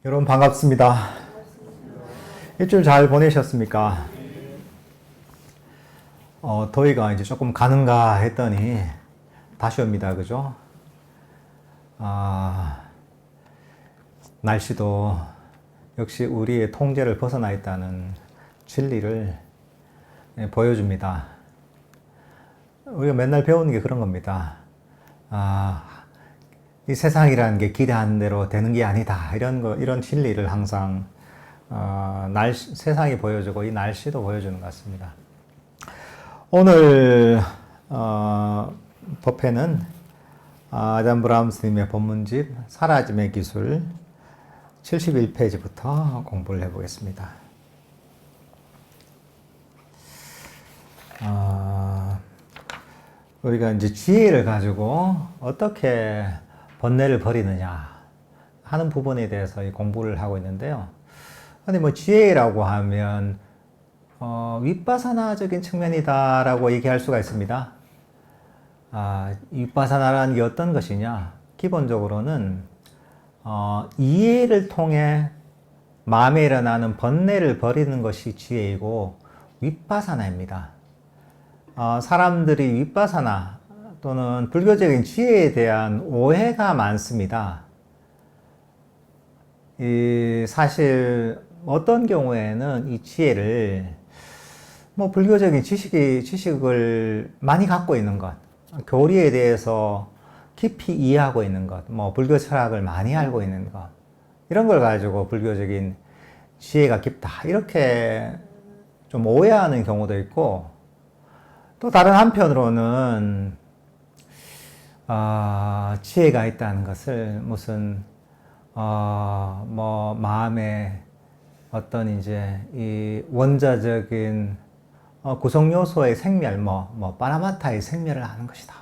여러분 반갑습니다. 일주일 잘 보내셨습니까? 더위가 이제 조금 가는가 했더니 다시 옵니다. 그죠? 날씨도 역시 우리의 통제를 벗어나 있다는 진리를 보여줍니다. 우리가 맨날 배우는 게 그런 겁니다. 이 세상이라는 게 기대한 대로 되는 게 아니다. 이런 진리를 항상, 세상이 보여주고 이 날씨도 보여주는 것 같습니다. 오늘, 법회는, 아담 브라함스님의 본문집, 사라짐의 기술 71페이지부터 공부를 해보겠습니다. 우리가 이제 지혜를 가지고 어떻게 번뇌를 버리느냐 하는 부분에 대해서 공부를 하고 있는데요. 근데 뭐 지혜라고 하면 윗바사나적인 측면이다라고 얘기할 수가 있습니다. 윗바사나라는 게 어떤 것이냐? 기본적으로는 이해를 통해 마음에 일어나는 번뇌를 버리는 것이 지혜이고 윗바사나입니다. 사람들이 윗바사나 또는 불교적인 지혜에 대한 오해가 많습니다. 사실 어떤 경우에는 이 지혜를 불교적인 지식을 많이 갖고 있는 것, 교리에 대해서 깊이 이해하고 있는 것, 불교 철학을 많이 알고 있는 것, 이런 걸 가지고 불교적인 지혜가 깊다, 이렇게 좀 오해하는 경우도 있고, 또 다른 한편으로는 지혜가 있다는 것을 무슨 마음의 어떤 이제 이 원자적인 구성 요소의 생멸, 파라마타의 생멸을 아는 것이다.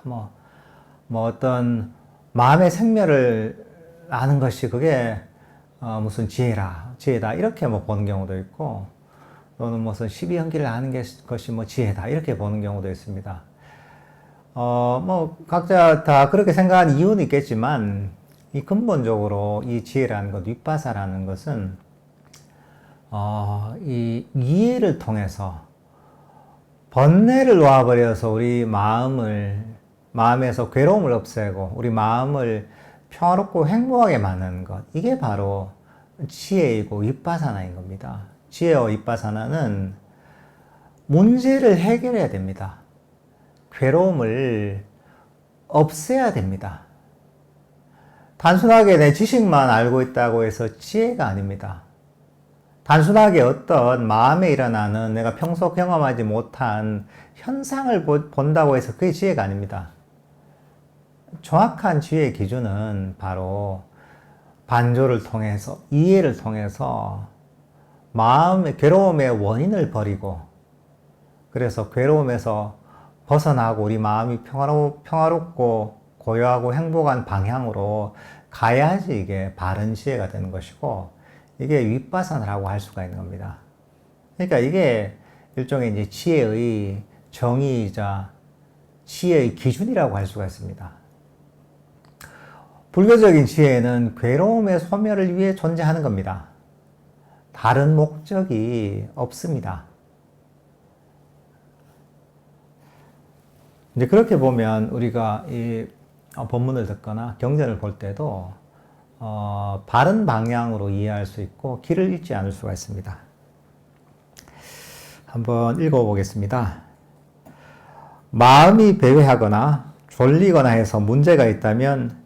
어떤 마음의 생멸을 아는 것이 그게 무슨 지혜다. 이렇게 보는 경우도 있고, 또는 무슨 십이연기를 아는 것이 지혜다. 이렇게 보는 경우도 있습니다. 각자 다 그렇게 생각하는 이유는 있겠지만, 이 근본적으로 이 지혜라는 것, 윗바사라는 것은, 이 이해를 통해서 번뇌를 놓아버려서 우리 마음에서 괴로움을 없애고, 우리 마음을 평화롭고 행복하게 만드는 것. 이게 바로 지혜이고 윗바사나인 겁니다. 지혜와 윗바사나는 문제를 해결해야 됩니다. 괴로움을 없애야 됩니다. 단순하게 내 지식만 알고 있다고 해서 지혜가 아닙니다. 단순하게 어떤 마음에 일어나는 내가 평소 경험하지 못한 현상을 본다고 해서 그게 지혜가 아닙니다. 정확한 지혜의 기준은 바로 반조를 통해서, 이해를 통해서 마음의 괴로움의 원인을 버리고, 그래서 괴로움에서 벗어나고 우리 마음이 평화롭고 고요하고 행복한 방향으로 가야지 이게 바른 지혜가 되는 것이고, 이게 윗바사나라고 할 수가 있는 겁니다. 그러니까 이게 일종의 이제 지혜의 정의이자 지혜의 기준이라고 할 수가 있습니다. 불교적인 지혜는 괴로움의 소멸을 위해 존재하는 겁니다. 다른 목적이 없습니다. 이제 그렇게 보면 우리가 이 본문을 듣거나 경전을 볼 때도 바른 방향으로 이해할 수 있고 길을 잃지 않을 수가 있습니다. 한번 읽어보겠습니다. 마음이 배회하거나 졸리거나 해서 문제가 있다면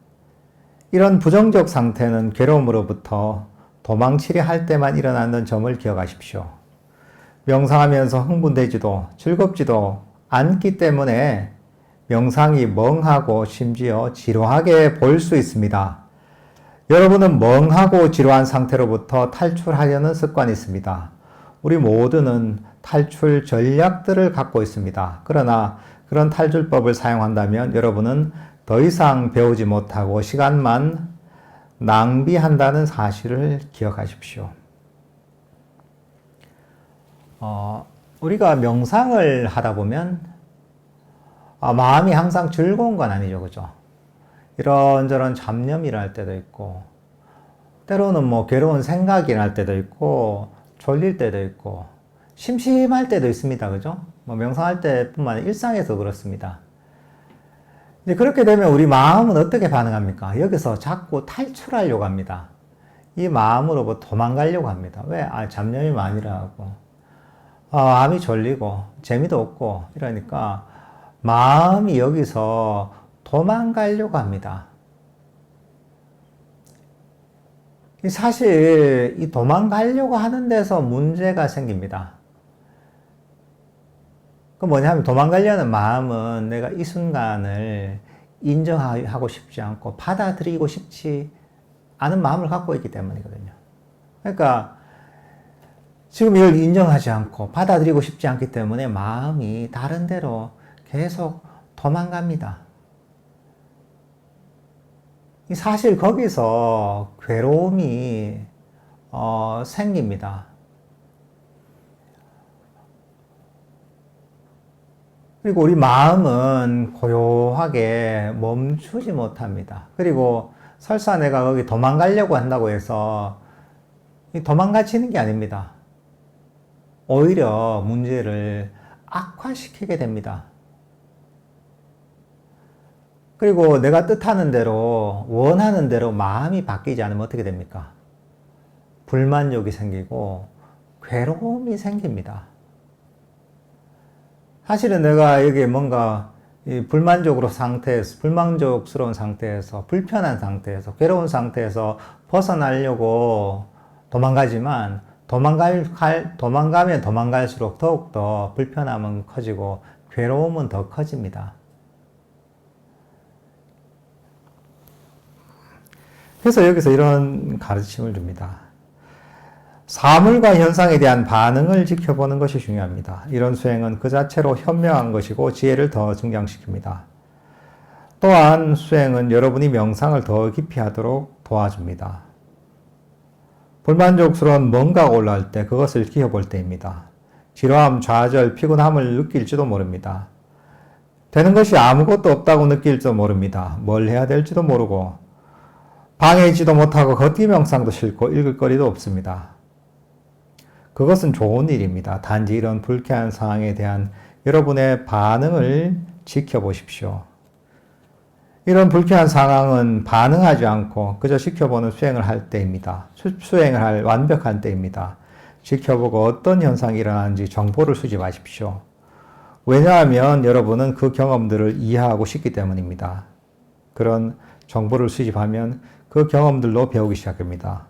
이런 부정적 상태는 괴로움으로부터 도망치려 할 때만 일어나는 점을 기억하십시오. 명상하면서 흥분되지도 즐겁지도 않기 때문에 명상이 멍하고 심지어 지루하게 보일 수 있습니다. 여러분은 멍하고 지루한 상태로부터 탈출하려는 습관이 있습니다. 우리 모두는 탈출 전략들을 갖고 있습니다. 그러나 그런 탈출법을 사용한다면 여러분은 더 이상 배우지 못하고 시간만 낭비한다는 사실을 기억하십시오. 우리가 명상을 하다 보면 마음이 항상 즐거운 건 아니죠. 그죠? 이런저런 잡념이 일어날 때도 있고, 때로는 뭐 괴로운 생각이 날 때도 있고, 졸릴 때도 있고, 심심할 때도 있습니다. 그죠? 뭐 명상할 때뿐만 아니라 일상에서 그렇습니다. 이제 그렇게 되면 우리 마음은 어떻게 반응합니까? 여기서 자꾸 탈출하려고 합니다. 이 마음으로 도망가려고 합니다. 왜? 잡념이 많이 일어나고, 마음이 졸리고, 재미도 없고, 이러니까 마음이 여기서 도망가려고 합니다. 사실 이 도망가려고 하는 데서 문제가 생깁니다. 그 뭐냐면 도망가려는 마음은 내가 이 순간을 인정하고 싶지 않고 받아들이고 싶지 않은 마음을 갖고 있기 때문이거든요. 그러니까 지금 이걸 인정하지 않고 받아들이고 싶지 않기 때문에 마음이 다른 데로 계속 도망갑니다. 사실 거기서 괴로움이 생깁니다. 그리고 우리 마음은 고요하게 멈추지 못합니다. 그리고 설사 내가 거기 도망가려고 한다고 해서 도망가치는 게 아닙니다. 오히려 문제를 악화시키게 됩니다. 그리고 내가 뜻하는 대로, 원하는 대로 마음이 바뀌지 않으면 어떻게 됩니까? 불만족이 생기고 괴로움이 생깁니다. 사실은 내가 여기 뭔가 불만족스러운 상태에서, 불편한 상태에서, 괴로운 상태에서 벗어나려고 도망가지만, 도망가면 도망갈수록 더욱더 불편함은 커지고, 괴로움은 더 커집니다. 그래서 여기서 이런 가르침을 줍니다. 사물과 현상에 대한 반응을 지켜보는 것이 중요합니다. 이런 수행은 그 자체로 현명한 것이고 지혜를 더 증강시킵니다. 또한 수행은 여러분이 명상을 더 깊이 하도록 도와줍니다. 불만족스러운 뭔가가 올라올 때 그것을 지켜볼 때입니다. 지루함, 좌절, 피곤함을 느낄지도 모릅니다. 되는 것이 아무것도 없다고 느낄지도 모릅니다. 뭘 해야 될지도 모르고 방해지도 못하고 걷기 명상도 싫고 읽을 거리도 없습니다. 그것은 좋은 일입니다. 단지 이런 불쾌한 상황에 대한 여러분의 반응을 지켜보십시오. 이런 불쾌한 상황은 반응하지 않고 그저 지켜보는 수행을 할 때입니다. 수행을 할 완벽한 때입니다. 지켜보고 어떤 현상이 일어나는지 정보를 수집하십시오. 왜냐하면 여러분은 그 경험들을 이해하고 싶기 때문입니다. 그런 정보를 수집하면 그 경험들로 배우기 시작합니다.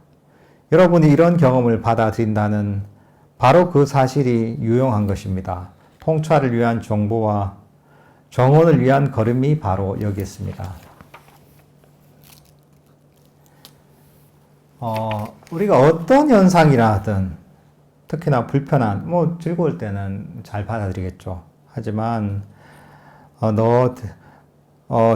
여러분이 이런 경험을 받아들인다는 바로 그 사실이 유용한 것입니다. 통찰을 위한 정보와 정원을 위한 걸음이 바로 여기 있습니다. 우리가 어떤 현상이라 하든 특히나 불편한, 즐거울 때는 잘 받아들이겠죠. 하지만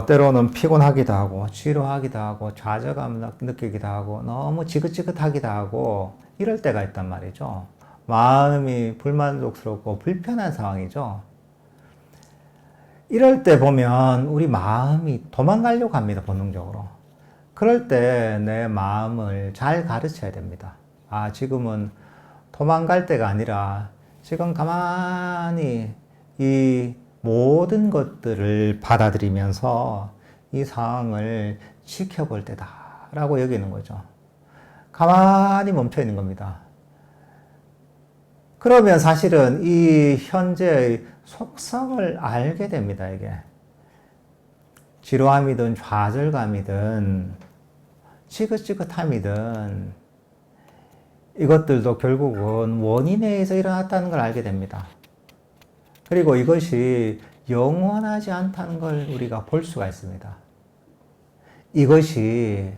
때로는 피곤하기도 하고 지루하기도 하고 좌절감을 느끼기도 하고 너무 지긋지긋하기도 하고 이럴 때가 있단 말이죠. 마음이 불만족스럽고 불편한 상황이죠. 이럴 때 보면 우리 마음이 도망가려고 합니다. 본능적으로. 그럴 때 내 마음을 잘 가르쳐야 됩니다. 지금은 도망갈 때가 아니라 지금 가만히 이 모든 것들을 받아들이면서 이 상황을 지켜볼 때다라고 여기는 거죠. 가만히 멈춰 있는 겁니다. 그러면 사실은 이 현재의 속성을 알게 됩니다, 이게. 지루함이든 좌절감이든 지긋지긋함이든 이것들도 결국은 원인에 의해서 일어났다는 걸 알게 됩니다. 그리고 이것이 영원하지 않다는 걸 우리가 볼 수가 있습니다. 이것이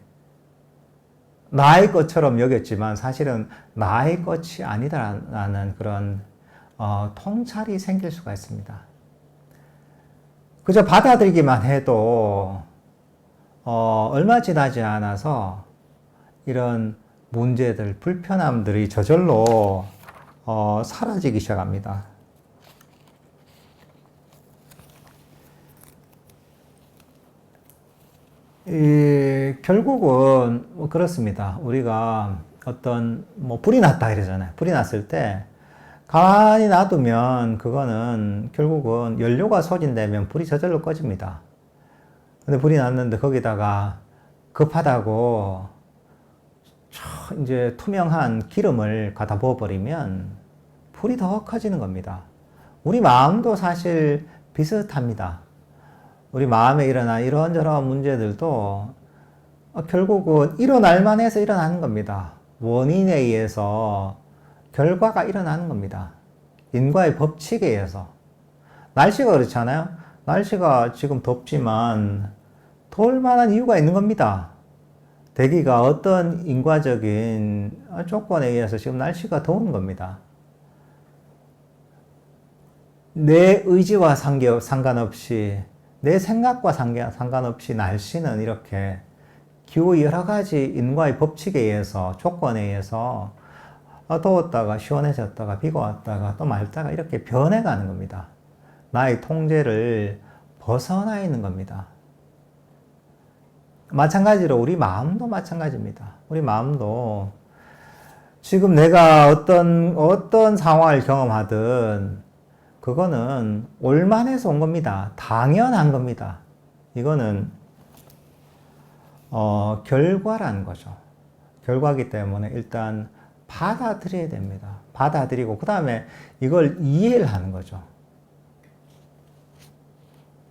나의 것처럼 여겼지만 사실은 나의 것이 아니다라는 그런 통찰이 생길 수가 있습니다. 그저 받아들이기만 해도 얼마 지나지 않아서 이런 문제들, 불편함들이 저절로 사라지기 시작합니다. 결국은 뭐 그렇습니다. 우리가 어떤 뭐 불이 났다 이러잖아요. 불이 났을 때 가만히 놔두면 그거는 결국은 연료가 소진되면 불이 저절로 꺼집니다. 근데 불이 났는데 거기다가 급하다고 이제 투명한 기름을 갖다 부어버리면 불이 더 커지는 겁니다. 우리 마음도 사실 비슷합니다. 우리 마음에 일어난 이런저런 문제들도 결국은 일어날 만해서 일어나는 겁니다. 원인에 의해서 결과가 일어나는 겁니다. 인과의 법칙에 의해서. 날씨가 그렇잖아요. 날씨가 지금 덥지만 더울 만한 이유가 있는 겁니다. 대기가 어떤 인과적인 조건에 의해서 지금 날씨가 더운 겁니다. 내 의지와 상관없이, 내 생각과 상관없이 날씨는 이렇게 기후 여러 가지 인과의 법칙에 의해서, 조건에 의해서 더웠다가 시원해졌다가 비가 왔다가 또 맑다가 이렇게 변해가는 겁니다. 나의 통제를 벗어나 있는 겁니다. 마찬가지로 우리 마음도 마찬가지입니다. 우리 마음도 지금 내가 어떤 상황을 경험하든 그거는 올만해서 온 겁니다. 당연한 겁니다. 이거는 결과라는 거죠. 결과이기 때문에 일단 받아들여야 됩니다. 받아들이고 그 다음에 이걸 이해를 하는 거죠.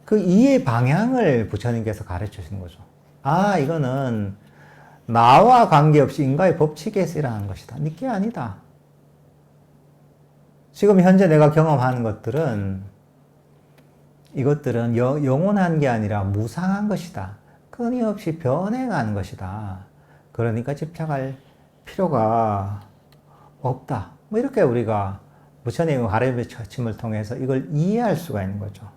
그 이해 방향을 부처님께서 가르쳐 주시는 거죠. 아, 이거는 나와 관계없이 인과의 법칙에서 일어나는 것이다. 네 게 아니다. 지금 현재 내가 경험하는 것들은 이것들은 영원한 게 아니라 무상한 것이다. 끊임없이 변해가는 것이다. 그러니까 집착할 필요가 없다. 뭐 이렇게 우리가 부처님의 가르침을 통해서 이걸 이해할 수가 있는 거죠.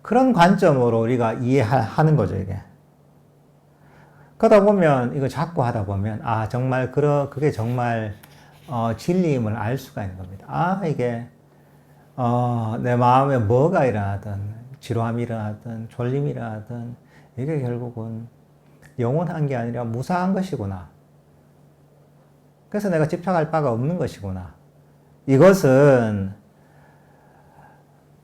그런 관점으로 우리가 이해하는 거죠, 이게. 그러다 보면, 이거 자꾸 하다 보면, 아, 정말, 그게 정말, 진리임을 알 수가 있는 겁니다. 아, 이게, 내 마음에 뭐가 일어나든, 지루함이 일어나든, 졸림이 일어나든, 이게 결국은 영원한 게 아니라 무상한 것이구나. 그래서 내가 집착할 바가 없는 것이구나. 이것은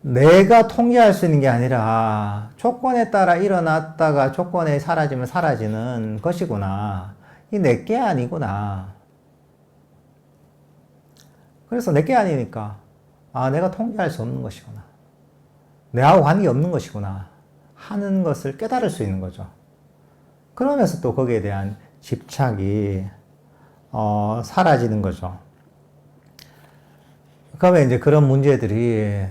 내가 통제할 수 있는 게 아니라 조건에 따라 일어났다가 조건에 사라지면 사라지는 것이구나. 이 내게 아니구나. 그래서 내게 아니니까 아, 내가 통제할 수 없는 것이구나. 내하고 관계 없는 것이구나 하는 것을 깨달을 수 있는 거죠. 그러면서 또 거기에 대한 집착이 사라지는 거죠. 그러면 이제 그런 문제들이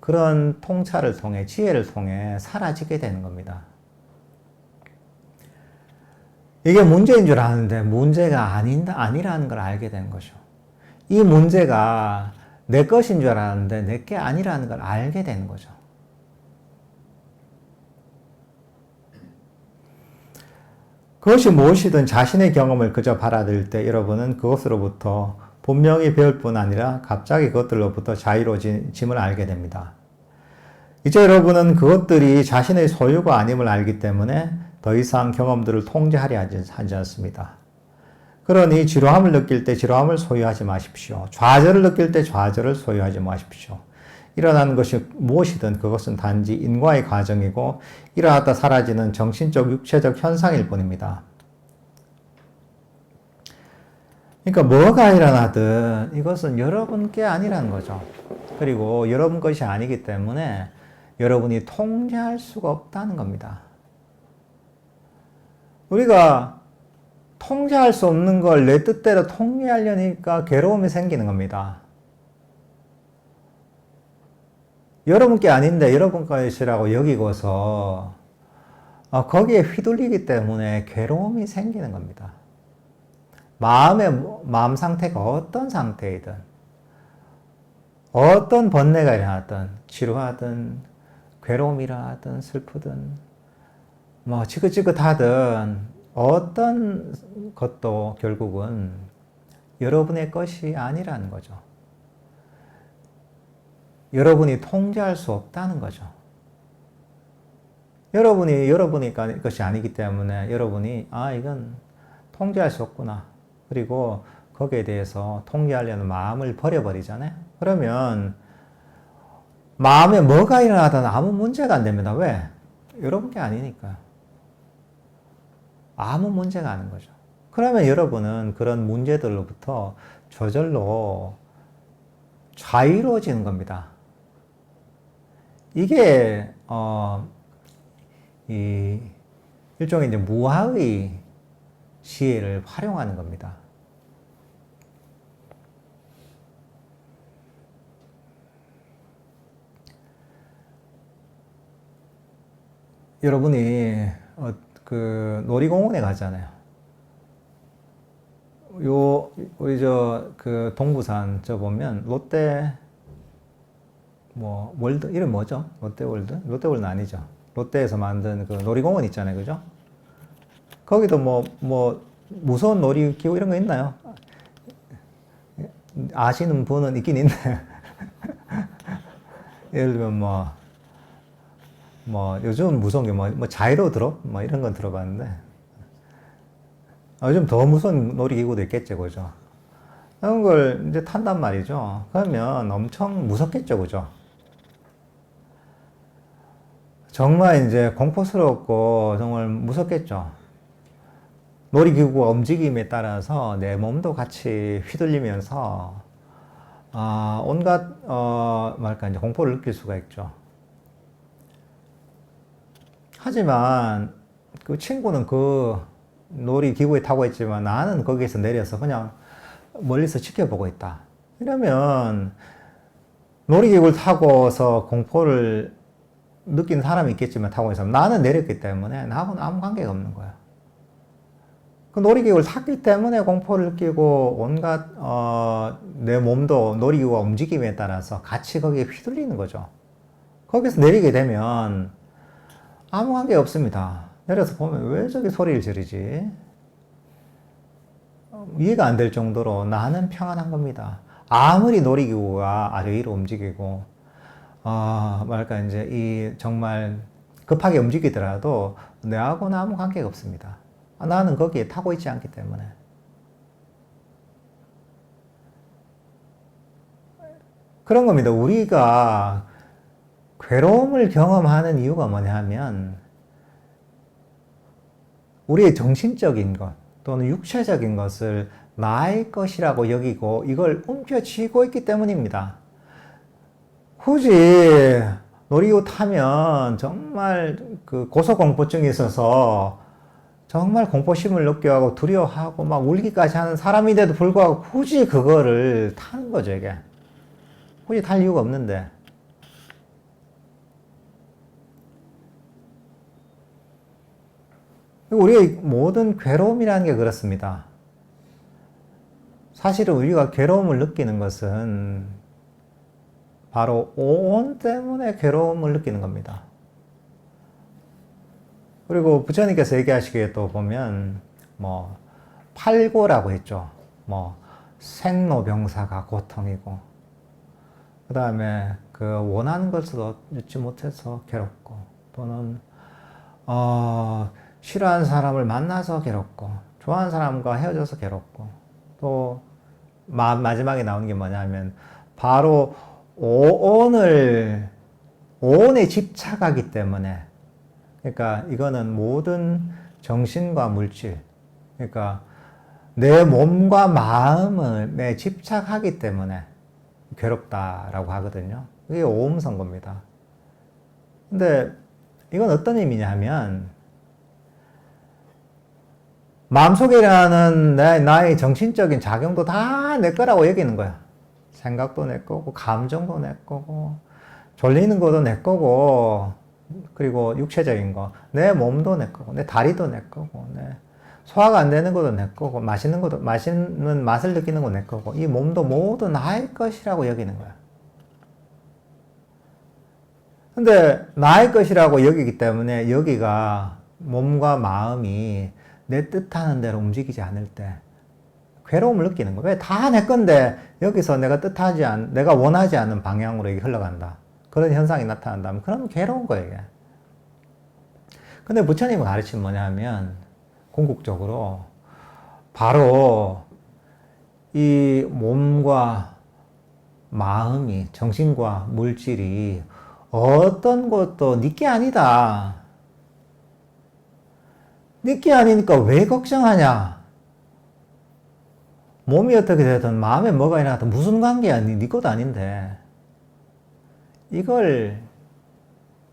그런 통찰을 통해, 지혜를 통해 사라지게 되는 겁니다. 이게 문제인 줄 아는데 문제가 아니라는 걸 알게 되는 거죠. 이 문제가 내 것인 줄 알았는데 내 게 아니라는 걸 알게 되는 거죠. 그것이 무엇이든 자신의 경험을 그저 받아들일 때 여러분은 그것으로부터 분명히 배울 뿐 아니라 갑자기 그것들로부터 자유로워짐을 알게 됩니다. 이제 여러분은 그것들이 자신의 소유가 아님을 알기 때문에 더 이상 경험들을 통제하려 하지 않습니다. 그러니 지루함을 느낄 때 지루함을 소유하지 마십시오. 좌절을 느낄 때 좌절을 소유하지 마십시오. 일어나는 것이 무엇이든 그것은 단지 인과의 과정이고 일어났다 사라지는 정신적, 육체적 현상일 뿐입니다. 그러니까 뭐가 일어나든 이것은 여러분 게 아니라는 거죠. 그리고 여러분 것이 아니기 때문에 여러분이 통제할 수가 없다는 겁니다. 우리가 통제할 수 없는 걸 내 뜻대로 통제하려니까 괴로움이 생기는 겁니다. 여러분 게 아닌데 여러분 것이라고 여기고서 거기에 휘둘리기 때문에 괴로움이 생기는 겁니다. 마음 상태가 어떤 상태이든 어떤 번뇌가 일어나든 지루하든 괴로움이 일어나든 슬프든 뭐 지긋지긋하든 어떤 것도 결국은 여러분의 것이 아니라는 거죠. 여러분이 통제할 수 없다는 거죠. 여러분이 여러분이니까 것이 아니기 때문에 여러분이 이건 통제할 수 없구나. 그리고 거기에 대해서 통제하려는 마음을 버려버리잖아요. 그러면 마음에 뭐가 일어나든 아무 문제가 안 됩니다. 왜? 여러분 게 아니니까요. 아무 문제가 아닌 거죠. 그러면 여러분은 그런 문제들로부터 저절로 자유로워지는 겁니다. 이게 이 일종의 이제 무하의 지혜를 활용하는 겁니다. 여러분이 그 놀이공원에 가잖아요. 우리 그 동부산 보면 롯데 월드 이름 뭐죠? 롯데월드? 롯데월드는 아니죠. 롯데에서 만든 그 놀이공원 있잖아요, 그죠? 거기도 무서운 놀이기구 이런 거 있나요? 아시는 분은 있긴 있네. 예를 들면 요즘 무서운 게 자이로 드롭? 이런 건 들어봤는데. 요즘 더 무서운 놀이기구도 있겠죠, 그죠? 그런 걸 이제 탄단 말이죠. 그러면 엄청 무섭겠죠, 그죠? 정말 이제 공포스럽고 정말 무섭겠죠. 놀이기구가 움직임에 따라서 내 몸도 같이 휘둘리면서 온갖 이제 공포를 느낄 수가 있죠. 하지만 그 친구는 그 놀이기구에 타고 있지만 나는 거기에서 내려서 그냥 멀리서 지켜보고 있다. 이러면 놀이기구를 타고서 공포를 느낀 사람이 있겠지만 타고 있는 사람, 나는 내렸기 때문에 나하고는 아무 관계가 없는 거야. 그 놀이기구를 탔기 때문에 공포를 느끼고 온갖 내 몸도 놀이기구가 움직임에 따라서 같이 거기에 휘둘리는 거죠. 거기서 내리게 되면 아무 관계 없습니다. 내려서 보면 왜 저기 소리를 지르지? 이해가 안 될 정도로 나는 평안한 겁니다. 아무리 놀이기구가 아래 위로 움직이고 이제 정말 급하게 움직이더라도 내하고는 아무 관계가 없습니다. 나는 거기에 타고 있지 않기 때문에. 그런 겁니다. 우리가 괴로움을 경험하는 이유가 뭐냐 하면 우리의 정신적인 것 또는 육체적인 것을 나의 것이라고 여기고 이걸 움켜쥐고 있기 때문입니다. 굳이 놀이기구 타면 정말 그 고소공포증이 있어서 정말 공포심을 느껴하고 두려워하고 막 울기까지 하는 사람인데도 불구하고 굳이 그거를 타는 거죠, 이게. 굳이 탈 이유가 없는데. 우리의 모든 괴로움이라는 게 그렇습니다. 사실은 우리가 괴로움을 느끼는 것은 바로 오온 때문에 괴로움을 느끼는 겁니다. 그리고 부처님께서 얘기하시기에 또 보면 팔고라고 했죠. 생로병사가 고통이고 그 다음에 그 원하는 것을 얻지 못해서 괴롭고 또는 싫어하는 사람을 만나서 괴롭고 좋아하는 사람과 헤어져서 괴롭고 또 마지막에 나오는 게 뭐냐면 바로 오온에 집착하기 때문에, 그러니까 이거는 모든 정신과 물질, 그러니까 내 몸과 마음에 집착하기 때문에 괴롭다라고 하거든요. 그게 오음선고입니다. 근데 이건 어떤 의미냐 하면 마음속에 일어나는 나의 정신적인 작용도 다 내 거라고 여기는 거야. 생각도 내 거고 감정도 내 거고 졸리는 것도 내 거고 그리고 육체적인 거 내 몸도 내 거고 내 다리도 내 거고 내 소화가 안 되는 것도 내 거고 맛있는 맛을 느끼는 거 내 거고 이 몸도 모두 나의 것이라고 여기는 거야. 근데 나의 것이라고 여기기 때문에 여기가 몸과 마음이 내 뜻하는 대로 움직이지 않을 때 괴로움을 느끼는 거야. 왜? 다 내 건데 여기서 내가 원하지 않는 방향으로 이게 흘러간다. 그런 현상이 나타난다면 그러면 괴로운 거예요, 이게. 근데 부처님의 가르침은 뭐냐면, 궁극적으로, 바로 이 몸과 마음이, 정신과 물질이 어떤 것도 니께 아니다. 니께 아니니까 왜 걱정하냐? 몸이 어떻게 되든 마음에 뭐가 일어나든 무슨 관계야? 니 것도 아닌데. 이걸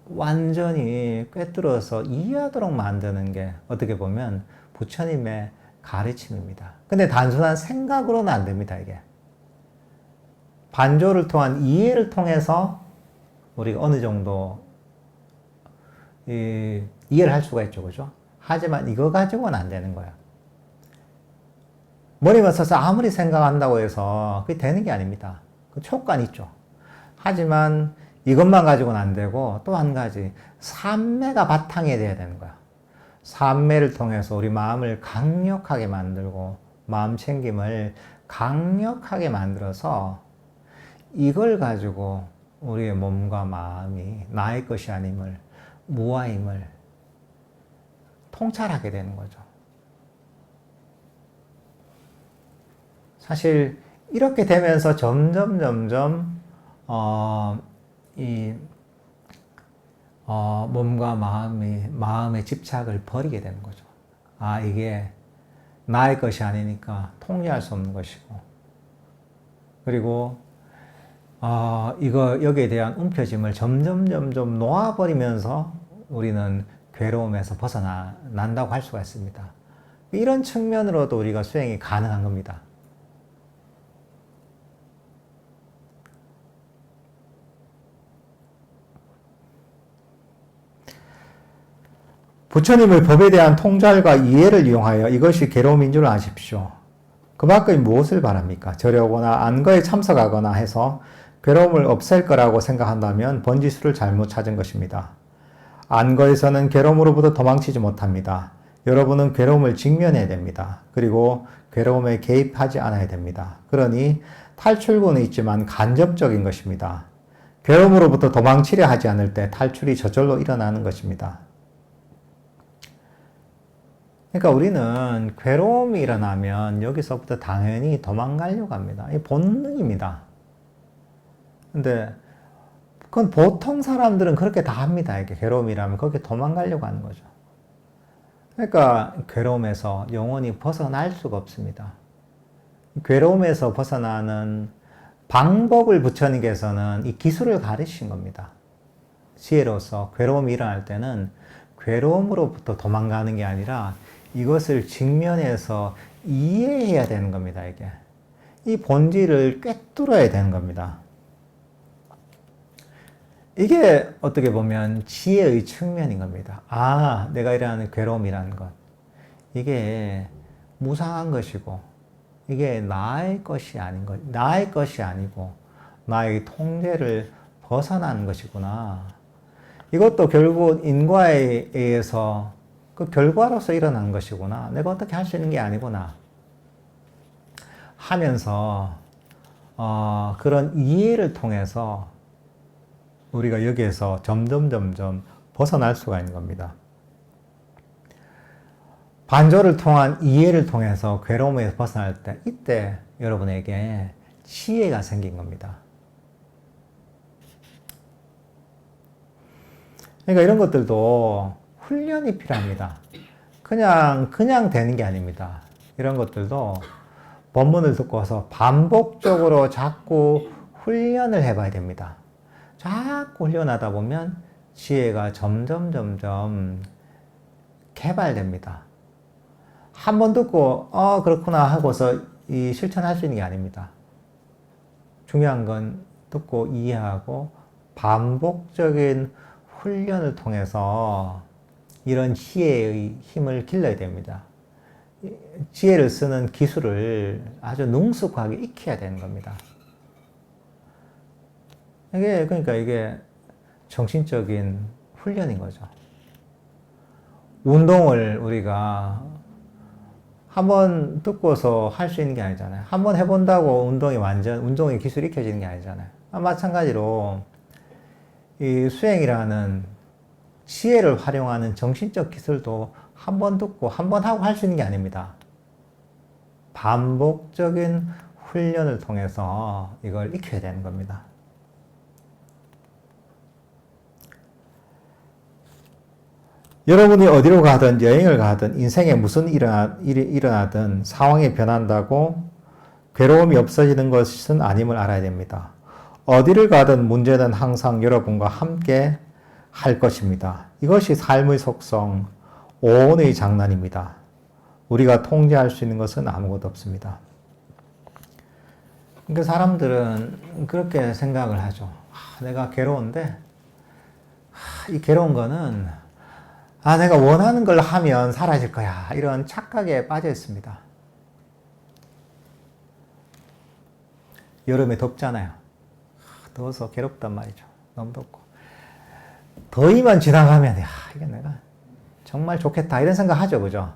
완전히 꿰뚫어서 이해하도록 만드는 게 어떻게 보면 부처님의 가르침입니다. 근데 단순한 생각으로는 안 됩니다, 이게. 반조를 통한 이해를 통해서 우리가 어느 정도 이해를 할 수가 있죠, 그죠? 하지만 이거 가지고는 안 되는 거야. 머리만 써서 아무리 생각한다고 해서 그게 되는 게 아닙니다. 그 촉감 있죠. 하지만 이것만 가지고는 안 되고 또 한 가지, 삼매가 바탕이 돼야 되는 거야. 삼매를 통해서 우리 마음을 강력하게 만들고 마음 챙김을 강력하게 만들어서 이걸 가지고 우리의 몸과 마음이 나의 것이 아님을, 무아임을 통찰하게 되는 거죠. 사실 이렇게 되면서 점점 몸과 마음의 집착을 버리게 되는 거죠. 아, 이게 나의 것이 아니니까 통제할 수 없는 것이고, 그리고 여기에 대한 움켜짐을 점점 놓아버리면서 우리는 괴로움에서 벗어난다고 할 수가 있습니다. 이런 측면으로도 우리가 수행이 가능한 겁니다. 부처님의 법에 대한 통찰과 이해를 이용하여 이것이 괴로움인 줄 아십시오. 그 밖의 무엇을 바랍니까? 저려오거나 안거에 참석하거나 해서 괴로움을 없앨 거라고 생각한다면 번지수를 잘못 찾은 것입니다. 안거에서는 괴로움으로부터 도망치지 못합니다. 여러분은 괴로움을 직면해야 됩니다. 그리고 괴로움에 개입하지 않아야 됩니다. 그러니 탈출구는 있지만 간접적인 것입니다. 괴로움으로부터 도망치려 하지 않을 때 탈출이 저절로 일어나는 것입니다. 그러니까 우리는 괴로움이 일어나면 여기서부터 당연히 도망가려고 합니다. 이 본능입니다. 근데 그건 보통 사람들은 그렇게 다 합니다. 이게 괴로움이라면 거기에 도망가려고 하는 거죠. 그러니까 괴로움에서 영원히 벗어날 수가 없습니다. 괴로움에서 벗어나는 방법을 부처님께서는 이 기술을 가르치신 겁니다. 지혜로서 괴로움이 일어날 때는 괴로움으로부터 도망가는 게 아니라 이것을 직면해서 이해해야 되는 겁니다, 이게. 이 본질을 꿰뚫어야 되는 겁니다. 이게 어떻게 보면 지혜의 측면인 겁니다. 아, 내가 일어나는 괴로움이라는 것. 이게 무상한 것이고, 이게 나의 것이 아닌 것, 나의 것이 아니고, 나의 통제를 벗어난 것이구나. 이것도 결국 인과에 의해서 그 결과로서 일어난 것이구나. 내가 어떻게 할 수 있는 게 아니구나. 하면서, 그런 이해를 통해서 우리가 여기에서 점점 벗어날 수가 있는 겁니다. 반조를 통한 이해를 통해서 괴로움에서 벗어날 때, 이때 여러분에게 지혜가 생긴 겁니다. 그러니까 이런 것들도 훈련이 필요합니다. 그냥 되는 게 아닙니다. 이런 것들도 법문을 듣고서 반복적으로 자꾸 훈련을 해봐야 됩니다. 자꾸 훈련하다 보면 지혜가 점점 개발됩니다. 한 번 듣고 그렇구나 하고서 실천할 수 있는 게 아닙니다. 중요한 건 듣고 이해하고 반복적인 훈련을 통해서 이런 지혜의 힘을 길러야 됩니다. 지혜를 쓰는 기술을 아주 능숙하게 익혀야 되는 겁니다. 그러니까 이게 정신적인 훈련인 거죠. 운동을 우리가 한번 듣고서 할 수 있는 게 아니잖아요. 한번 해본다고 운동의 기술이 익혀지는 게 아니잖아요. 마찬가지로 이 수행이라는 지혜를 활용하는 정신적 기술도 한 번 듣고 한 번 하고 할 수 있는 게 아닙니다. 반복적인 훈련을 통해서 이걸 익혀야 되는 겁니다. 여러분이 어디로 가든 여행을 가든 인생에 무슨 일이 일어나든 상황이 변한다고 괴로움이 없어지는 것은 아님을 알아야 됩니다. 어디를 가든 문제는 항상 여러분과 함께 할 것입니다. 이것이 삶의 속성, 오온의 장난입니다. 우리가 통제할 수 있는 것은 아무것도 없습니다. 그러니까 사람들은 그렇게 생각을 하죠. 내가 괴로운데, 이 괴로운 거는 내가 원하는 걸 하면 사라질 거야. 이런 착각에 빠져 있습니다. 여름에 덥잖아요. 더워서 괴롭단 말이죠. 너무 덥고. 더위만 지나가면, 이게 내가 정말 좋겠다. 이런 생각 하죠. 그죠?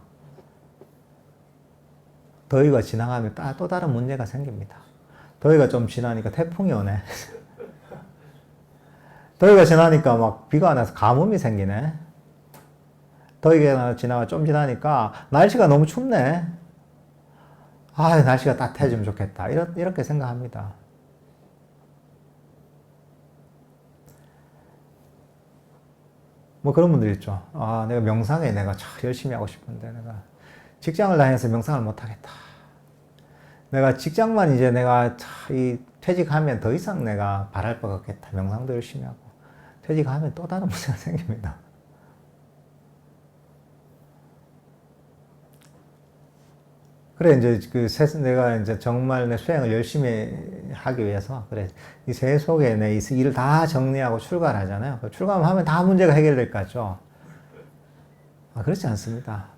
더위가 지나가면 또 다른 문제가 생깁니다. 더위가 좀 지나니까 태풍이 오네. 더위가 지나니까 막 비가 안 와서 가뭄이 생기네. 더위가 지나가 좀 지나니까 날씨가 너무 춥네. 날씨가 따뜻해지면 좋겠다. 이렇게 생각합니다. 뭐 그런 분들 있죠. 내가 명상에 내가 참 열심히 하고 싶은데 내가 직장을 다녀서 명상을 못 하겠다. 내가 직장만 이제 내가 퇴직하면 더 이상 내가 바랄 것 같겠다. 명상도 열심히 하고. 퇴직하면 또 다른 문제가 생깁니다. 그래, 이제 내가 이제 정말 내 수행을 열심히 하기 위해서, 그래, 이 새 속에 내 이 일을 다 정리하고 출가를 하잖아요. 출가하면 다 문제가 해결될 것 같죠? 그렇지 않습니다.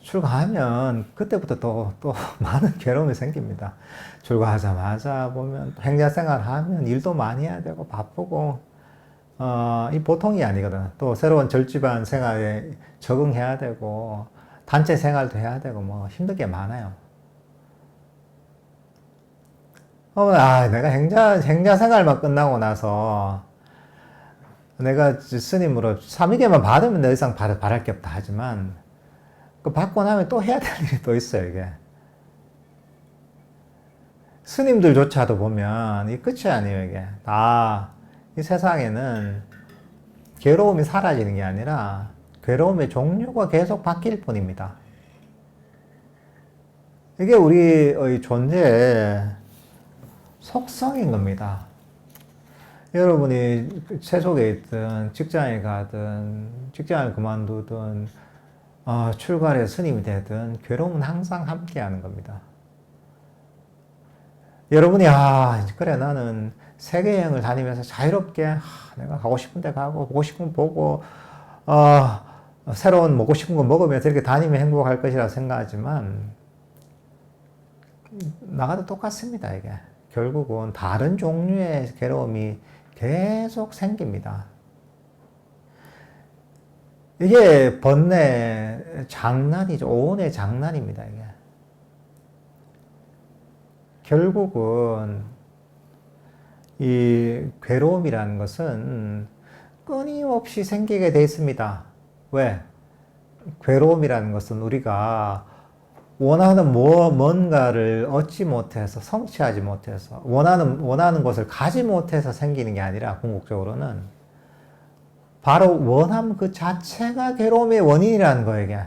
출가하면 그때부터 또 많은 괴로움이 생깁니다. 출가하자마자 보면 행자 생활하면 일도 많이 해야 되고 바쁘고, 이 보통이 아니거든. 또 새로운 절집안 생활에 적응해야 되고, 단체 생활도 해야 되고 뭐 힘든 게 많아요. 내가 행자 생활만 끝나고 나서 내가 스님으로 3위계만 받으면 더 이상 바랄 게 없다 하지만 그 받고 나면 또 해야 될 일이 또 있어요, 이게. 스님들조차도 보면 이 끝이 아니에요, 이게. 이 세상에는 괴로움이 사라지는 게 아니라 괴로움의 종류가 계속 바뀔 뿐입니다. 이게 우리의 존재의 속성인 겁니다. 여러분이 세속에 있든 직장에 가든 직장을 그만두든 출가해 스님이 되든 괴로움은 항상 함께 하는 겁니다. 여러분이 그래 나는 세계여행을 다니면서 자유롭게 내가 가고 싶은 데 가고 보고 싶은 거 보고 새로운 먹고 싶은 거 먹으면서 이렇게 다니면 행복할 것이라 생각하지만 나가도 똑같습니다. 이게 결국은 다른 종류의 괴로움이 계속 생깁니다. 이게 번뇌 장난이죠. 오온의 장난입니다. 이게 결국은 이 괴로움이라는 것은 끊임없이 생기게 돼 있습니다. 왜? 괴로움이라는 것은 우리가 원하는 뭔가를 얻지 못해서, 성취하지 못해서, 원하는 것을 가지 못해서 생기는 게 아니라, 궁극적으로는, 바로 원함 그 자체가 괴로움의 원인이라는 거예요, 이게.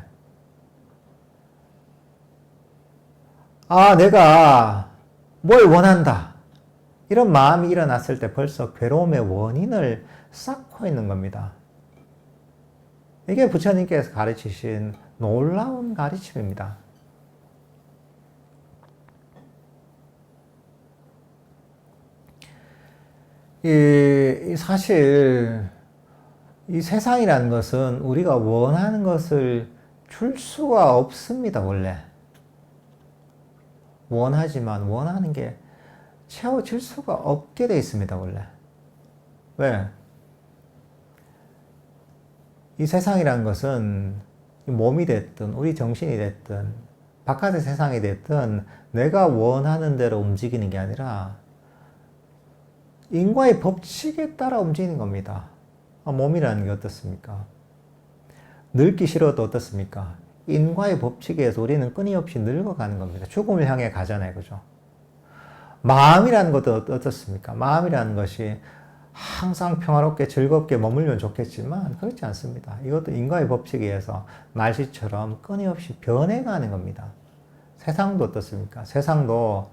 내가 뭘 원한다. 이런 마음이 일어났을 때 벌써 괴로움의 원인을 쌓고 있는 겁니다. 이게 부처님께서 가르치신 놀라운 가르침입니다. 사실 이 세상이라는 것은 우리가 원하는 것을 줄 수가 없습니다. 원래 원하지만 원하는 게 채워질 수가 없게 돼 있습니다. 원래. 왜? 이 세상이라는 것은 몸이 됐든 우리 정신이 됐든 바깥의 세상이 됐든 내가 원하는 대로 움직이는 게 아니라 인과의 법칙에 따라 움직이는 겁니다. 몸이라는 게 어떻습니까? 늙기 싫어도 어떻습니까? 인과의 법칙에 의해서 우리는 끊임없이 늙어가는 겁니다. 죽음을 향해 가잖아요. 그죠? 마음이라는 것도 어떻습니까? 마음이라는 것이 항상 평화롭게 즐겁게 머물면 좋겠지만 그렇지 않습니다. 이것도 인과의 법칙에 의해서 날씨처럼 끊임없이 변해가는 겁니다. 세상도 어떻습니까? 세상도